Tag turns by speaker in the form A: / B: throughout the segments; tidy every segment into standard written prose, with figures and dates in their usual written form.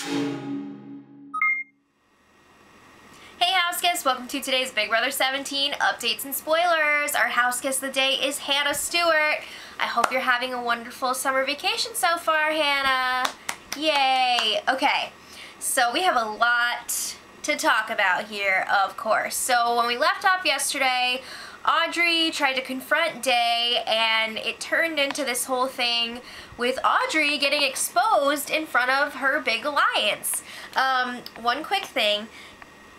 A: Hey house guests, welcome to today's Big Brother 17 updates and spoilers. Our house guest of the day is Hannah Stewart. I hope you're having a wonderful summer vacation so far, Hannah. Yay. Okay, so we have a lot to talk about here, of course. So when we left off yesterday, Audrey tried to confront Day, and it turned into this whole thing with Audrey getting exposed in front of her big alliance. One quick thing.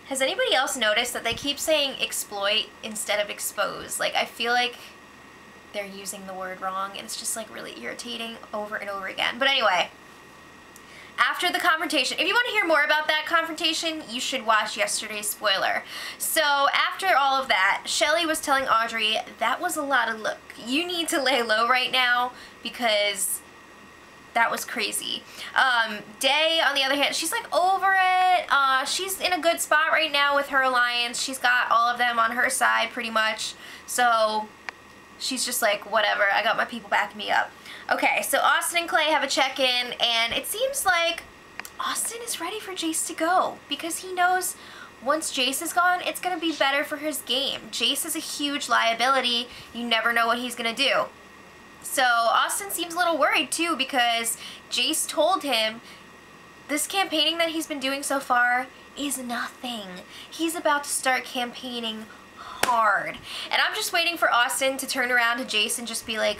A: Has anybody else noticed that they keep saying exploit instead of expose? Like, I feel like they're using the word wrong, and it's just like really irritating over and over again. But anyway, after the confrontation, if you want to hear more about that confrontation, you should watch yesterday's spoiler. So after all of that, Shelly was telling Audrey, that was a lot of look. You need to lay low right now because that was crazy. Day, on the other hand, she's like over it. She's in a good spot right now with her alliance. She's got all of them on her side pretty much. So she's just like, whatever, I got my people backing me up. Okay, so Austin and Clay have a check-in, and it seems like Austin is ready for Jace to go because he knows once Jace is gone, it's going to be better for his game. Jace is a huge liability. You never know what he's going to do. So Austin seems a little worried too because Jace told him this campaigning that he's been doing so far is nothing. He's about to start campaigning hard. And I'm just waiting for Austin to turn around to Jace and just be like,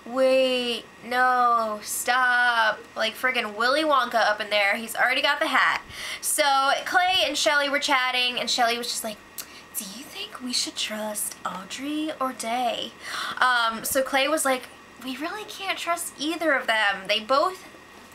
A: wait, no, stop. Like friggin' Willy Wonka up in there. He's already got the hat. So Clay and Shelly were chatting, and Shelly was just like, do you think we should trust Audrey or Day? So Clay was like, we really can't trust either of them. They both,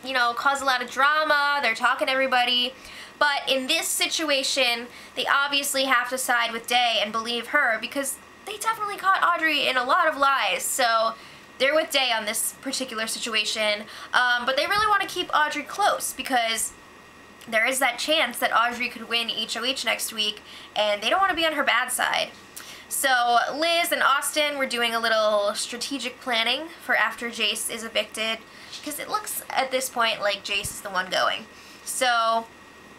A: you know, cause a lot of drama. They're talking to everybody. But in this situation, they obviously have to side with Day and believe her because they definitely caught Audrey in a lot of lies. So they're with Day on this particular situation. But they really want to keep Audrey close because there is that chance that Audrey could win HOH next week, and they don't want to be on her bad side. So Liz and Austin were doing a little strategic planning for after Jace is evicted, because it looks at this point like Jace is the one going. So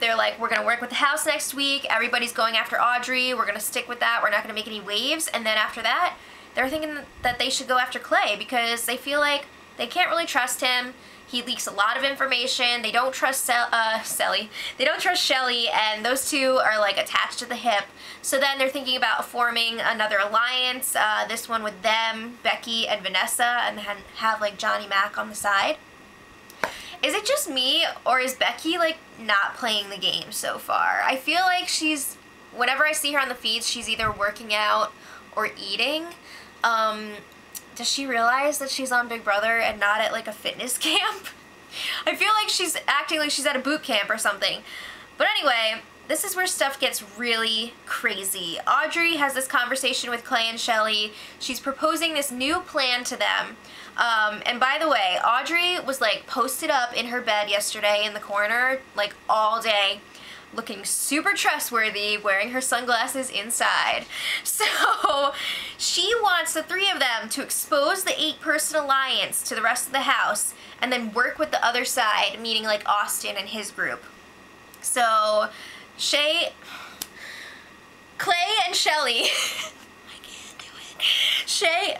A: they're like, we're going to work with the house next week. Everybody's going after Audrey. We're going to stick with that. We're not going to make any waves. And then after that, they're thinking that they should go after Clay because they feel like they can't really trust him. He leaks a lot of information. They don't trust Shelly. They don't trust Shelly, and those two are like attached to the hip. So then they're thinking about forming another alliance. This one with them, Becky and Vanessa, and then have like Johnny Mac on the side. Is it just me, or is Becky like not playing the game so far? I feel like she's, whenever I see her on the feeds, she's either working out or eating. Does she realize that she's on Big Brother and not at like a fitness camp? I feel like she's acting like she's at a boot camp or something. But anyway, this is where stuff gets really crazy. Audrey has this conversation with Clay and Shelly. She's proposing this new plan to them. And by the way, Audrey was like posted up in her bed yesterday in the corner, like all day, looking super trustworthy, wearing her sunglasses inside. So she wants the three of them to expose the 8-person alliance to the rest of the house and then work with the other side, meaning like Austin and his group. So Clay and Shelly I can't do it. Shelly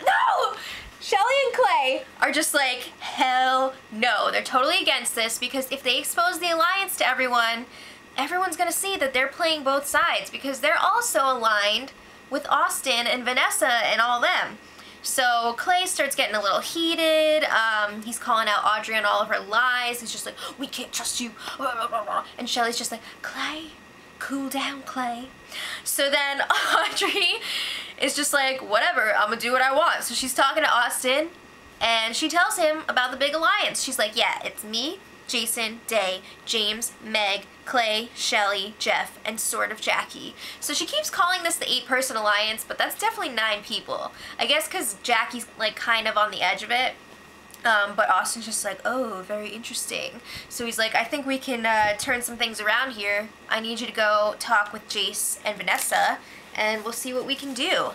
A: and Clay are just like, hell no. They're totally against this because if they expose the alliance to everyone, everyone's going to see that they're playing both sides because they're also aligned with Austin and Vanessa and all them. So Clay starts getting a little heated. He's calling out Audrey on all of her lies. He's just like, we can't trust you. And Shelly's just like, Clay, cool down, Clay. So then Audrey is just like, whatever, I'm going to do what I want. So she's talking to Austin, and she tells him about the big alliance. She's like, yeah, it's me, Jason, Day, James, Meg, Clay, Shelly, Jeff, and sort of Jackie. So she keeps calling this the 8-person alliance, but that's definitely 9 people. I guess because Jackie's like kind of on the edge of it. But Austin's just like, oh, very interesting. So he's like, I think we can turn some things around here. I need you to go talk with Jace and Vanessa, and we'll see what we can do.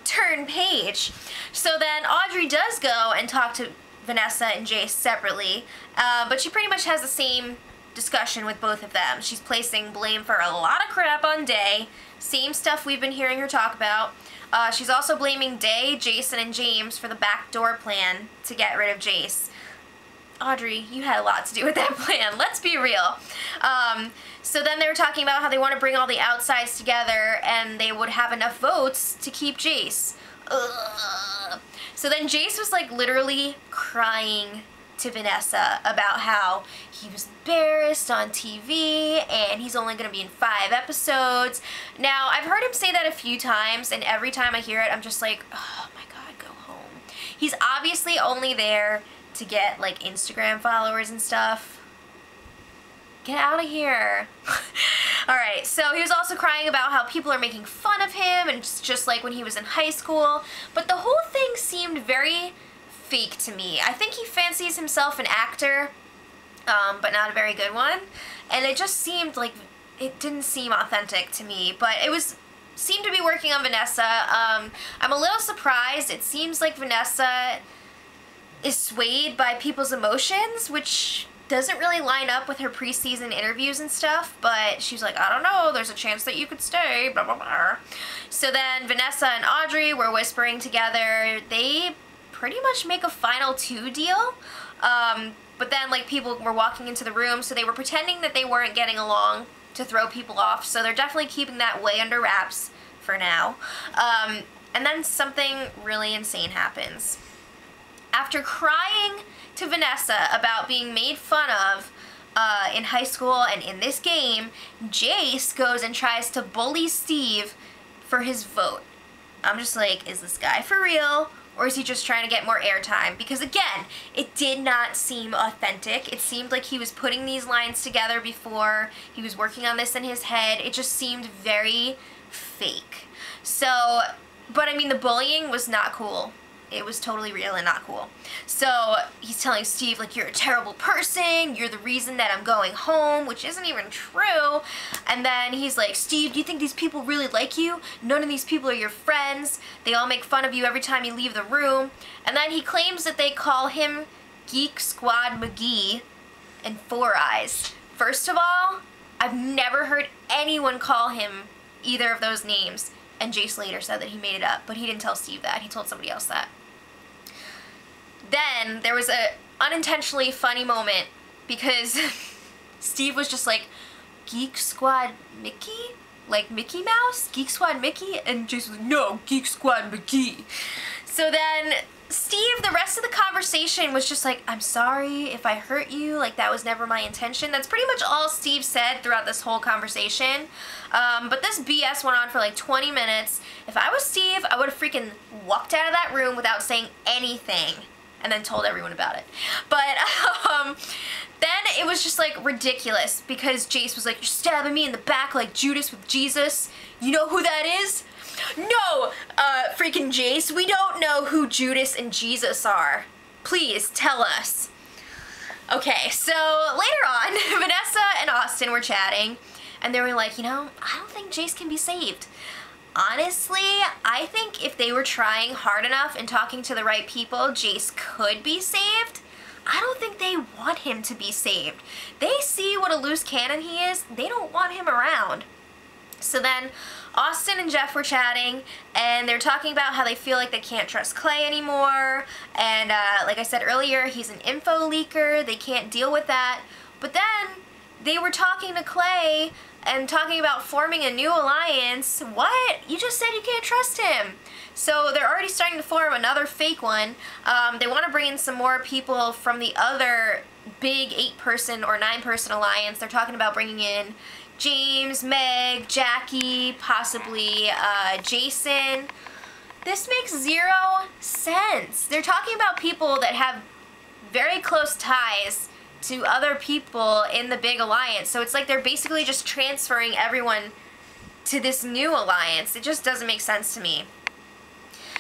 A: Turn page. So then Audrey does go and talk to Vanessa and Jace separately, but she pretty much has the same discussion with both of them. She's placing blame for a lot of crap on Day. Same stuff we've been hearing her talk about. She's also blaming Day, Jason, and James for the backdoor plan to get rid of Jace. Audrey, you had a lot to do with that plan. Let's be real. So then they were talking about how they want to bring all the outsides together and they would have enough votes to keep Jace. Ugh. So then Jace was like literally crying to Vanessa about how he was embarrassed on TV and he's only going to be in 5 episodes. Now, I've heard him say that a few times, and every time I hear it, I'm just like, oh my God, go home. He's obviously only there to get like Instagram followers and stuff. Get out of here. Alright, so he was also crying about how people are making fun of him, and it's just like when he was in high school. But the whole thing seemed very fake to me. I think he fancies himself an actor, but not a very good one. And it just seemed like, it didn't seem authentic to me. But it seemed to be working on Vanessa. I'm a little surprised. It seems like Vanessa is swayed by people's emotions, which doesn't really line up with her preseason interviews and stuff, but she's like, I don't know, there's a chance that you could stay, blah, blah, blah. So then Vanessa and Audrey were whispering together. They pretty much make a final 2 deal, but then like people were walking into the room, so they were pretending that they weren't getting along to throw people off, so they're definitely keeping that way under wraps for now. And then something really insane happens. After crying to Vanessa about being made fun of in high school and in this game, Jace goes and tries to bully Steve for his vote. I'm just like, is this guy for real? Or is he just trying to get more airtime? Because again, it did not seem authentic. It seemed like he was putting these lines together before. He was working on this in his head. It just seemed very fake. So, but I mean, the bullying was not cool. It was totally real and not cool. So he's telling Steve, like, you're a terrible person, you're the reason that I'm going home, which isn't even true. And then he's like, Steve, do you think these people really like you? None of these people are your friends. They all make fun of you every time you leave the room. And then he claims that they call him Geek Squad McGee and 4 Eyes. First of all, I've never heard anyone call him either of those names. And Jace later said that he made it up, but he didn't tell Steve that. He told somebody else that. Then there was a unintentionally funny moment because Steve was just like, Geek Squad Mickey? Like Mickey Mouse? Geek Squad Mickey? And Jason was like, no, Geek Squad McGee. So then Steve, the rest of the conversation was just like, I'm sorry if I hurt you, like that was never my intention. That's pretty much all Steve said throughout this whole conversation. But this BS went on for like 20 minutes. If I was Steve, I would have freaking walked out of that room without saying anything and then told everyone about it. But then it was just like ridiculous because Jace was like, you're stabbing me in the back like Judas with Jesus. You know who that is? No, freaking Jace, we don't know who Judas and Jesus are. Please tell us. Okay, so later on, Vanessa and Austin were chatting, and they were like, you know, I don't think Jace can be saved. Honestly, I think if they were trying hard enough and talking to the right people, Jace could be saved. I don't think they want him to be saved. They see what a loose cannon he is. They don't want him around. So then Austin and Jeff were chatting, and they're talking about how they feel like they can't trust Clay anymore, and like I said earlier, he's an info leaker, they can't deal with that. But then they were talking to Clay and talking about forming a new alliance. What? You just said you can't trust him. So they're already starting to form another fake one. They want to bring in some more people from the other big 8-person or 9-person alliance. They're talking about bringing in James, Meg, Jackie, possibly Jason. This makes 0 sense. They're talking about people that have very close ties to other people in the big alliance. So it's like they're basically just transferring everyone to this new alliance. It just doesn't make sense to me.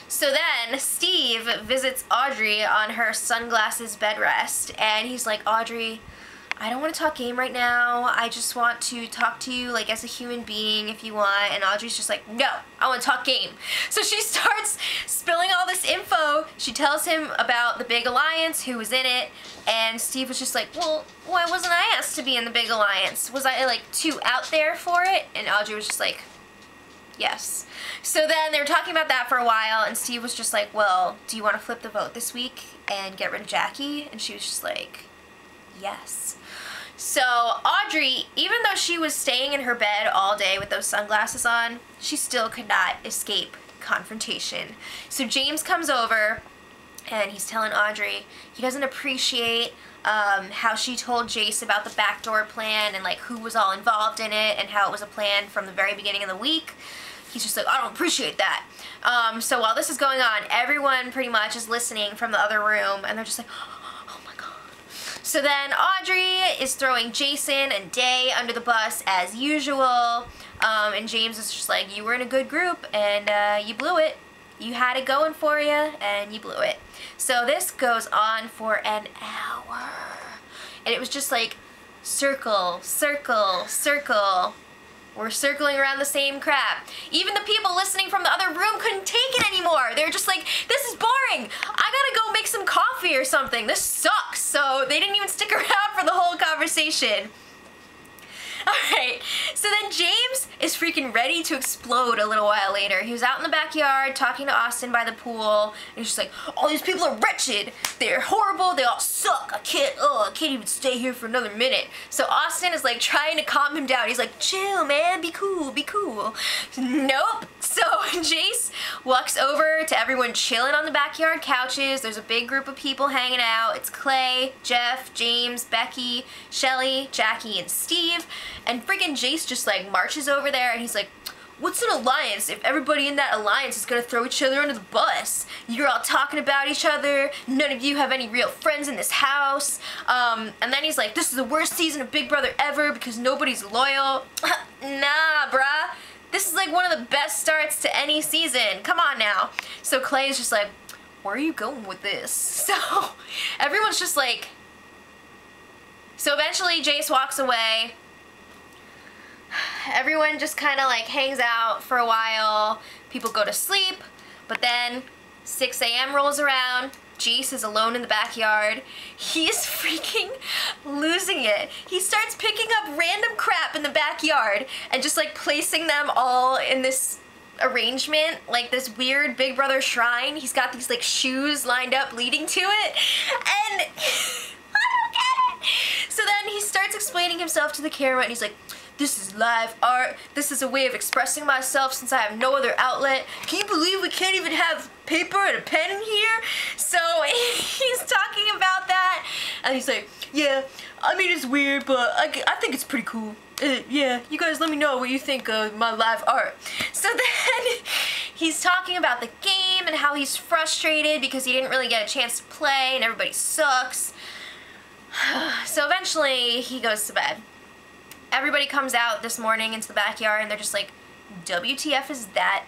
A: So then Steve visits Audrey on her sunglasses bed rest, and he's like, Audrey, I don't want to talk game right now. I just want to talk to you like as a human being if you want. And Audrey's just like, no, I want to talk game. So she starts spilling all this info. She tells him about the big alliance, who was in it. And Steve was just like, well, why wasn't I asked to be in the big alliance? Was I like too out there for it? And Audrey was just like, yes. So then they were talking about that for a while, and Steve was just like, well, do you want to flip the vote this week and get rid of Jackie? And she was just like, yes. So Audrey, even though she was staying in her bed all day with those sunglasses on, she still could not escape confrontation. So James comes over and he's telling Audrey he doesn't appreciate how she told Jace about the backdoor plan and like who was all involved in it and how it was a plan from the very beginning of the week. He's just like, I don't appreciate that. So while this is going on, everyone pretty much is listening from the other room, and they're just like, oh my god. So then Audrey is throwing Jason and Day under the bus as usual, and James is just like, you were in a good group, and you blew it. You had it going for you, and you blew it. So this goes on for an hour, and it was just like, circle, circle, circle. We're circling around the same crap. Even the people listening from the other room couldn't take it anymore. They were just like, this is boring. I gotta go make some coffee or something. This sucks. So they didn't even stick around for the whole conversation. Alright, so then James is freaking ready to explode a little while later. He was out in the backyard talking to Austin by the pool, and he's just like, all these people are wretched, they're horrible, they all suck, I can't even stay here for another minute. So Austin is like trying to calm him down. He's like, chill man, be cool, be cool. Nope. So Jace walks over to everyone chilling on the backyard couches. There's a big group of people hanging out. It's Clay, Jeff, James, Becky, Shelly, Jackie, and Steve. And freaking Jace just like marches over there and he's like, what's an alliance if everybody in that alliance is gonna throw each other under the bus? You're all talking about each other, none of you have any real friends in this house. And then he's like, this is the worst season of Big Brother ever because nobody's loyal. Nah, bruh. This is like one of the best starts to any season. Come on now. So Clay is just like, where are you going with this? So everyone's just like, so eventually Jace walks away. Everyone just kind of like hangs out for a while. People go to sleep, but then 6 a.m. rolls around. Jace is alone in the backyard. He's freaking losing it. He starts picking up random crap in the backyard and just like placing them all in this arrangement, like this weird Big Brother shrine. He's got these like shoes lined up leading to it, and I don't get it. So then he starts explaining himself to the camera and he's like, this is live art. This is a way of expressing myself since I have no other outlet. Can you believe we can't even have paper and a pen in here? So he's talking about that, and he's like, yeah, I mean, it's weird, but I think it's pretty cool. Yeah, you guys let me know what you think of my live art. So then he's talking about the game and how he's frustrated because he didn't really get a chance to play and everybody sucks. So eventually he goes to bed. Everybody comes out this morning into the backyard and they're just like, WTF is that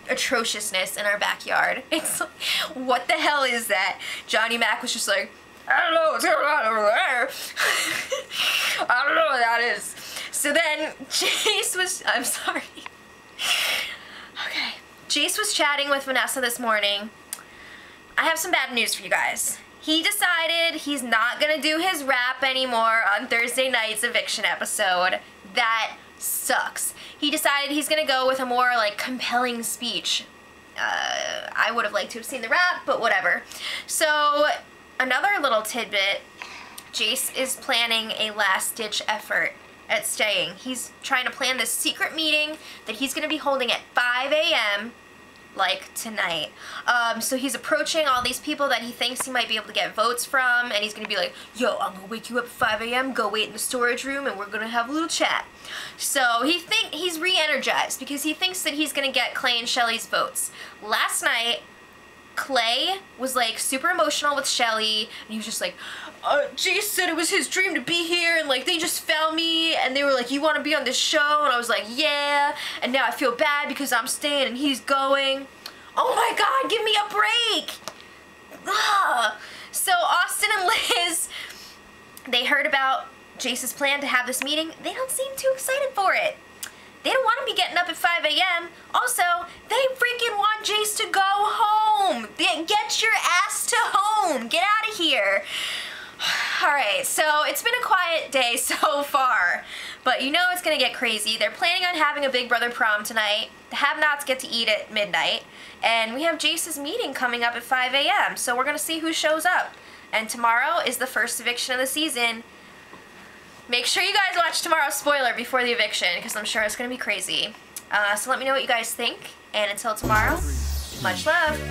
A: atrociousness in our backyard? It's like, what the hell is that? Johnny Mac was just like, I don't know what's going on over there. I don't know what that is. So then Jace was, I'm sorry. Okay. Jace was chatting with Vanessa this morning. I have some bad news for you guys. He decided he's not gonna do his rap anymore on Thursday night's eviction episode. That sucks. He decided he's gonna go with a more like compelling speech. I would have liked to have seen the rap, but whatever. So another little tidbit, Jace is planning a last-ditch effort at staying. He's trying to plan this secret meeting that he's gonna be holding at 5 a.m. like tonight. So he's approaching all these people that he thinks he might be able to get votes from, and he's gonna be like, yo, I'm gonna wake you up at 5 a.m., go wait in the storage room, and we're gonna have a little chat. So he's re-energized because he thinks that he's gonna get Clay and Shelly's votes. Last night, Clay was like super emotional with Shelly, and he was just like, Jace said it was his dream to be here, and like they just found me, and they were like, you want to be on this show? And I was like, yeah, and now I feel bad because I'm staying and he's going. Oh my god, give me a break. Ugh. So Austin and Liz They heard about Jace's plan to have this meeting. They don't seem too excited for it. They don't want to be getting up at 5 a.m. Also, they freaking want Jace to go home. Get your ass to home. Get out of here. Alright, so it's been a quiet day so far, but you know it's going to get crazy. They're planning on having a Big Brother prom tonight. The have-nots get to eat at midnight, and we have Jace's meeting coming up at 5 a.m., so we're going to see who shows up. And tomorrow is the first eviction of the season. Make sure you guys watch tomorrow's spoiler before the eviction, because I'm sure it's going to be crazy. So let me know what you guys think, and until tomorrow, much love.